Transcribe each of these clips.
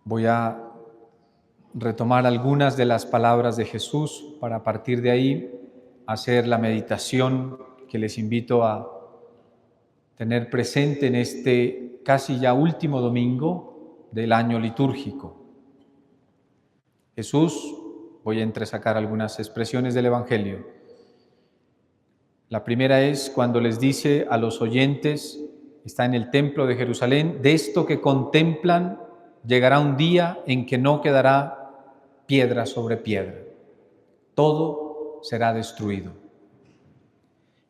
Voy a retomar algunas de las palabras de Jesús para a partir de ahí hacer la meditación que les invito a tener presente en este casi ya último domingo del año litúrgico. Jesús, voy a entresacar algunas expresiones del Evangelio. La primera es cuando les dice a los oyentes, está en el templo de Jerusalén, de esto que contemplan llegará un día en que no quedará piedra sobre piedra. Todo será destruido.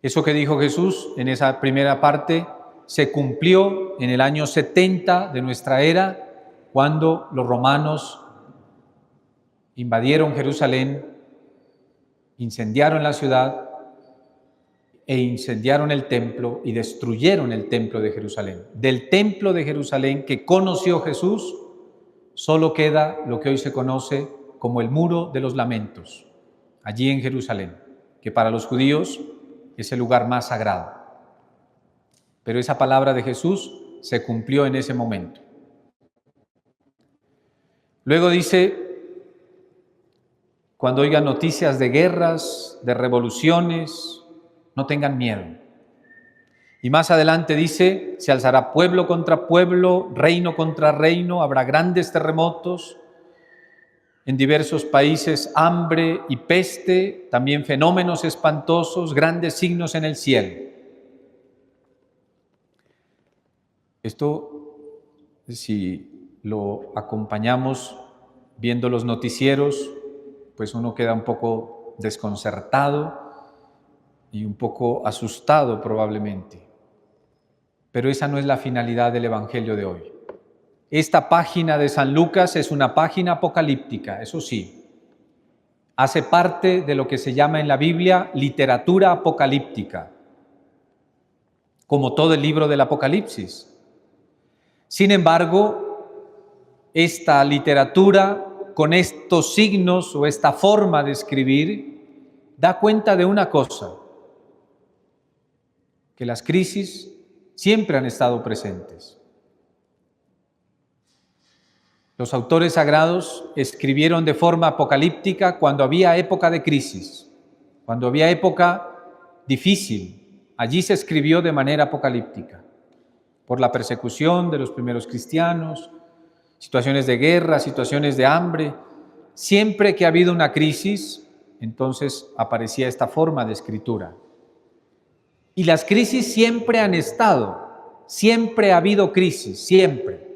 Eso que dijo Jesús en esa primera parte se cumplió en el año 70 de nuestra era, cuando los romanos invadieron Jerusalén, incendiaron la ciudad e incendiaron el templo y destruyeron el templo de Jerusalén. Del templo de Jerusalén que conoció Jesús, solo queda lo que hoy se conoce como el Muro de los Lamentos, allí en Jerusalén, que para los judíos es el lugar más sagrado. Pero esa palabra de Jesús se cumplió en ese momento. Luego dice, cuando oigan noticias de guerras, de revoluciones, no tengan miedo. Y más adelante dice, se alzará pueblo contra pueblo, reino contra reino, habrá grandes terremotos, en diversos países hambre y peste, también fenómenos espantosos, grandes signos en el cielo. Esto, si lo acompañamos viendo los noticieros, pues uno queda un poco desconcertado y un poco asustado probablemente. Pero esa no es la finalidad del Evangelio de hoy. Esta página de San Lucas es una página apocalíptica, eso sí. Hace parte de lo que se llama en la Biblia literatura apocalíptica, como todo el libro del Apocalipsis. Sin embargo, esta literatura, con estos signos o esta forma de escribir, da cuenta de una cosa, que las crisis siempre han estado presentes. Los autores sagrados escribieron de forma apocalíptica cuando había época de crisis, cuando había época difícil. Allí se escribió de manera apocalíptica, por la persecución de los primeros cristianos, situaciones de guerra, situaciones de hambre. Siempre que ha habido una crisis, entonces aparecía esta forma de escritura. Y las crisis siempre han estado, siempre ha habido crisis, siempre.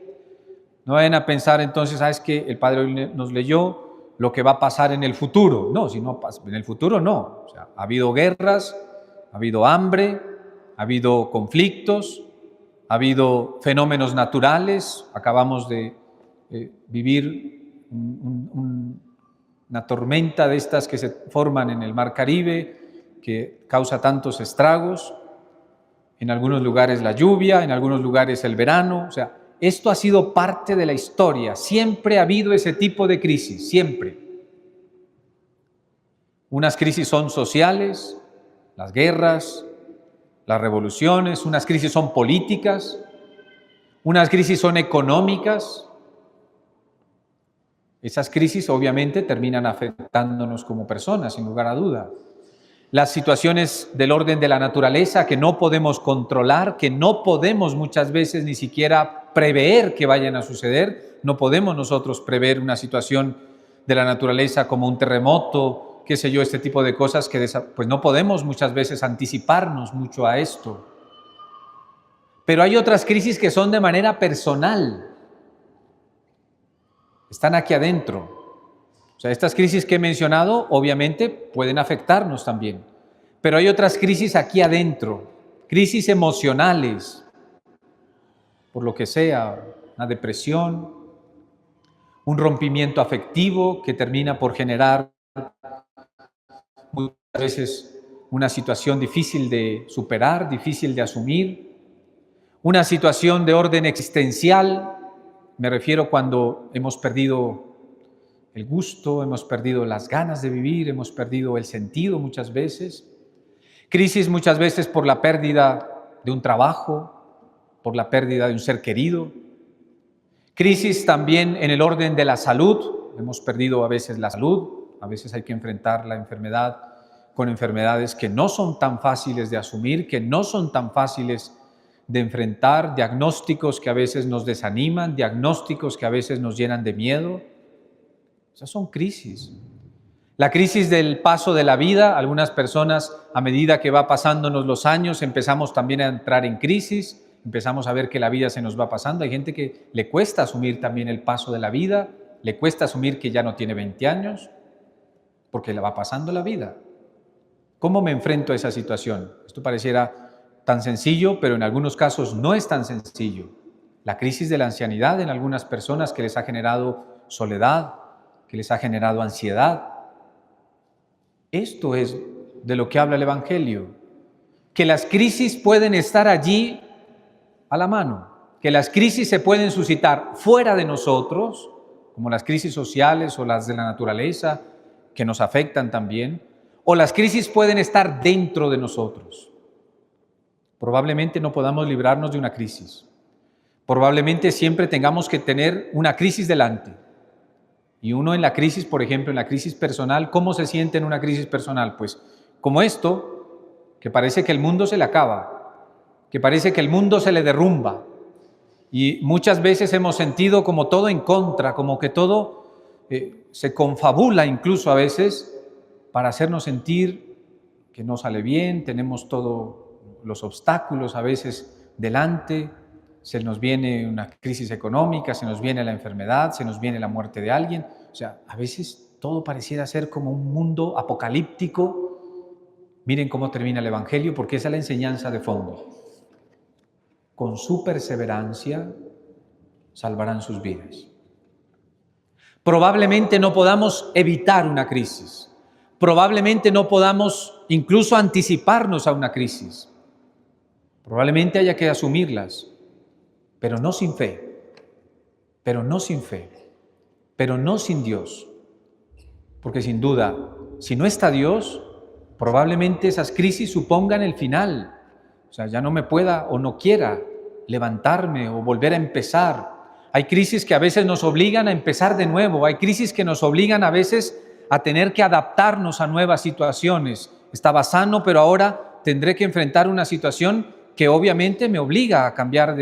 No vayan a pensar entonces, ¿sabes qué? El Padre hoy nos leyó lo que va a pasar en el futuro. No, si no pasa, en el futuro no. O sea, ha habido guerras, ha habido hambre, ha habido conflictos, ha habido fenómenos naturales. Acabamos de vivir una tormenta de estas que se forman en el Mar Caribe, que causa tantos estragos. En algunos lugares la lluvia, en algunos lugares el verano. O sea, esto ha sido parte de la historia. Siempre ha habido ese tipo de crisis, siempre. Unas crisis son sociales, las guerras, las revoluciones. Unas crisis son políticas. Unas crisis son económicas. Esas crisis obviamente terminan afectándonos como personas, sin lugar a duda. Las situaciones del orden de la naturaleza que no podemos controlar, que no podemos muchas veces ni siquiera prever que vayan a suceder. No podemos nosotros prever una situación de la naturaleza como un terremoto, qué sé yo, este tipo de cosas que pues no podemos muchas veces anticiparnos mucho a esto. Pero hay otras crisis que son de manera personal. Están aquí adentro. O sea, estas crisis que he mencionado, obviamente, pueden afectarnos también. Pero hay otras crisis aquí adentro, crisis emocionales, por lo que sea, una depresión, un rompimiento afectivo que termina por generar muchas veces una situación difícil de superar, difícil de asumir, una situación de orden existencial, me refiero cuando hemos perdido el gusto, hemos perdido las ganas de vivir, hemos perdido el sentido muchas veces. Crisis muchas veces por la pérdida de un trabajo, por la pérdida de un ser querido. Crisis también en el orden de la salud. Hemos perdido a veces la salud, a veces hay que enfrentar la enfermedad con enfermedades que no son tan fáciles de asumir, que no son tan fáciles de enfrentar, diagnósticos que a veces nos desaniman, diagnósticos que a veces nos llenan de miedo. Esas son crisis. La crisis del paso de la vida, algunas personas a medida que va pasándonos los años empezamos también a entrar en crisis, empezamos a ver que la vida se nos va pasando. Hay gente que le cuesta asumir también el paso de la vida, le cuesta asumir que ya no tiene 20 años, porque le va pasando la vida. ¿Cómo me enfrento a esa situación? Esto pareciera tan sencillo, pero en algunos casos no es tan sencillo. La crisis de la ancianidad en algunas personas que les ha generado soledad, que les ha generado ansiedad. Esto es de lo que habla el Evangelio, que las crisis pueden estar allí a la mano, que las crisis se pueden suscitar fuera de nosotros, como las crisis sociales o las de la naturaleza, que nos afectan también, o las crisis pueden estar dentro de nosotros. Probablemente no podamos librarnos de una crisis. Probablemente siempre tengamos que tener una crisis delante. Y uno en la crisis, por ejemplo, en la crisis personal, ¿cómo se siente en una crisis personal? Pues como esto, que parece que el mundo se le acaba, que parece que el mundo se le derrumba. Y muchas veces hemos sentido como todo en contra, como que todo se confabula incluso a veces para hacernos sentir que no sale bien, tenemos todos los obstáculos a veces delante, se nos viene una crisis económica, se nos viene la enfermedad, se nos viene la muerte de alguien. O sea, a veces todo pareciera ser como un mundo apocalíptico. Miren cómo termina el Evangelio, porque esa es la enseñanza de fondo. Con su perseverancia salvarán sus vidas. Probablemente no podamos evitar una crisis. Probablemente no podamos incluso anticiparnos a una crisis. Probablemente haya que asumirlas, pero no sin fe, pero no sin fe, pero no sin Dios. Porque sin duda, si no está Dios, probablemente esas crisis supongan el final. O sea, ya no me pueda o no quiera levantarme o volver a empezar. Hay crisis que a veces nos obligan a empezar de nuevo. Hay crisis que nos obligan a veces a tener que adaptarnos a nuevas situaciones. Estaba sano, pero ahora tendré que enfrentar una situación que obviamente me obliga a cambiar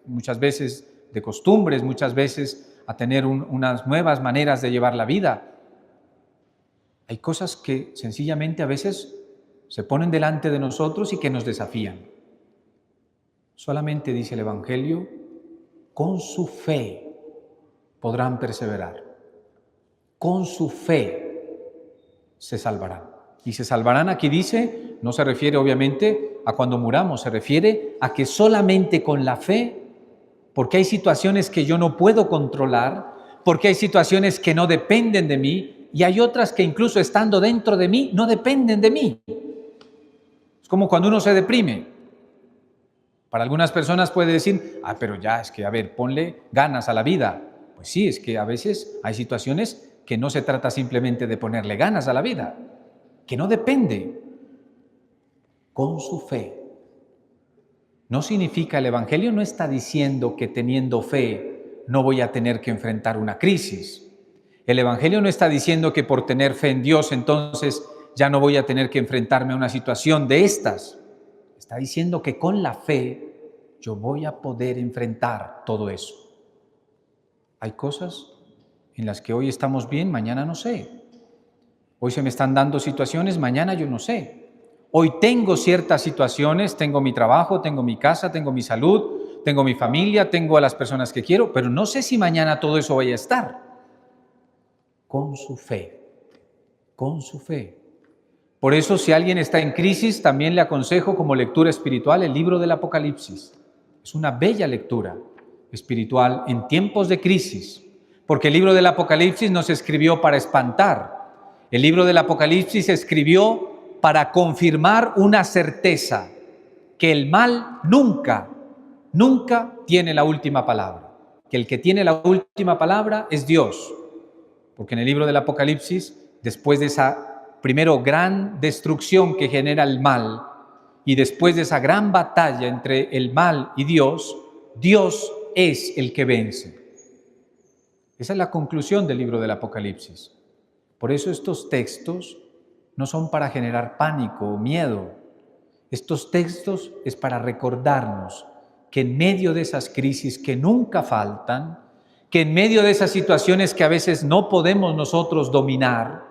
muchas veces de costumbres, muchas veces a tener unas nuevas maneras de llevar la vida. Hay cosas que sencillamente a veces se ponen delante de nosotros y que nos desafían. Solamente dice el Evangelio, con su fe podrán perseverar. Con su fe se salvarán. Y se salvarán, aquí dice, no se refiere obviamente a cuando muramos, se refiere a que solamente con la fe, porque hay situaciones que yo no puedo controlar, porque hay situaciones que no dependen de mí, y hay otras que incluso estando dentro de mí, no dependen de mí. Es como cuando uno se deprime. Para algunas personas puede decir, pero ya, es que, a ver, ponle ganas a la vida. Pues sí, es que a veces hay situaciones que no se trata simplemente de ponerle ganas a la vida, que no depende. Con su fe. No significa, el Evangelio no está diciendo que teniendo fe no voy a tener que enfrentar una crisis. El Evangelio no está diciendo que por tener fe en Dios entonces ya no voy a tener que enfrentarme a una situación de estas. Está diciendo que con la fe yo voy a poder enfrentar todo eso. Hay cosas en las que hoy estamos bien, mañana no sé. Hoy se me están dando situaciones, mañana yo no sé. Hoy tengo ciertas situaciones, tengo mi trabajo, tengo mi casa, tengo mi salud, tengo mi familia, tengo a las personas que quiero, pero no sé si mañana todo eso vaya a estar. Con su fe, con su fe. Por eso, si alguien está en crisis, también le aconsejo como lectura espiritual el libro del Apocalipsis. Es una bella lectura espiritual en tiempos de crisis, porque el libro del Apocalipsis no se escribió para espantar. El libro del Apocalipsis se escribió para confirmar una certeza, que el mal nunca tiene la última palabra, que el que tiene la última palabra es Dios, porque en el libro del Apocalipsis, después de esa primero gran destrucción que genera el mal, y después de esa gran batalla entre el mal y Dios, Dios es el que vence. Esa es la conclusión del libro del Apocalipsis. Por eso estos textos no son para generar pánico o miedo. Estos textos es para recordarnos que en medio de esas crisis que nunca faltan, que en medio de esas situaciones que a veces no podemos nosotros dominar,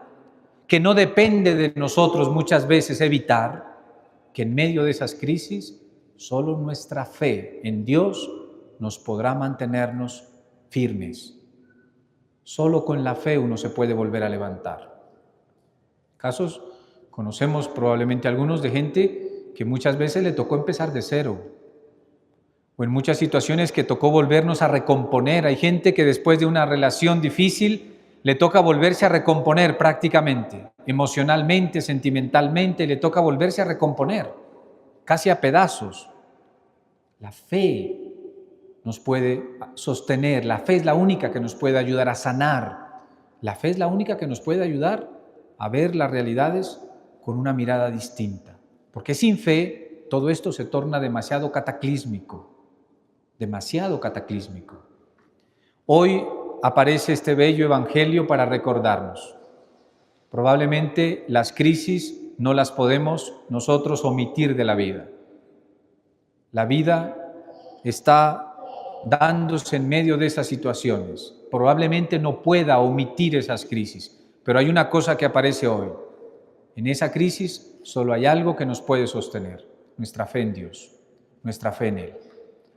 que no depende de nosotros muchas veces evitar, que en medio de esas crisis solo nuestra fe en Dios nos podrá mantenernos firmes. Solo con la fe uno se puede volver a levantar. Casos, conocemos probablemente algunos de gente que muchas veces le tocó empezar de cero, o en muchas situaciones que tocó volvernos a recomponer. Hay gente que después de una relación difícil le toca volverse a recomponer prácticamente, emocionalmente, sentimentalmente, le toca volverse a recomponer, casi a pedazos. La fe nos puede sostener, la fe es la única que nos puede ayudar a sanar, la fe es la única que nos puede ayudar a ver las realidades con una mirada distinta, porque sin fe todo esto se torna demasiado cataclísmico, demasiado cataclísmico. Hoy aparece este bello evangelio para recordarnos. Probablemente las crisis no las podemos nosotros omitir de la vida. La vida está dándose en medio de esas situaciones. Probablemente no pueda omitir esas crisis, pero hay una cosa que aparece hoy. En esa crisis solo hay algo que nos puede sostener, nuestra fe en Dios, nuestra fe en Él.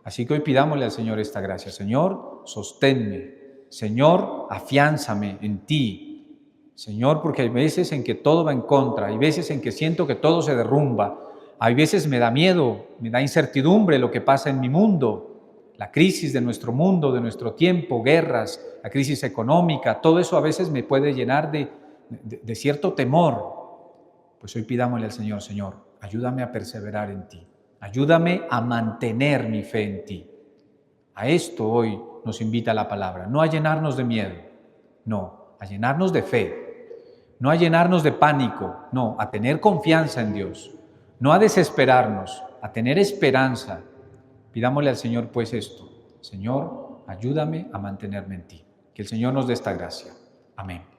Así que hoy pidámosle al Señor esta gracia. Señor, sosténme. Señor, afiánzame en ti. Señor, porque hay veces en que todo va en contra, hay veces en que siento que todo se derrumba, hay veces me da miedo, me da incertidumbre lo que pasa en mi mundo, la crisis de nuestro mundo, de nuestro tiempo, guerras, la crisis económica, todo eso a veces me puede llenar de cierto temor. Pues hoy pidámosle al Señor, Señor, ayúdame a perseverar en ti. Ayúdame a mantener mi fe en ti. A esto hoy nos invita la palabra, no a llenarnos de miedo, no, a llenarnos de fe, no a llenarnos de pánico, no, a tener confianza en Dios, no a desesperarnos, a tener esperanza. Pidámosle al Señor pues esto, Señor, ayúdame a mantenerme en ti. Que el Señor nos dé esta gracia. Amén.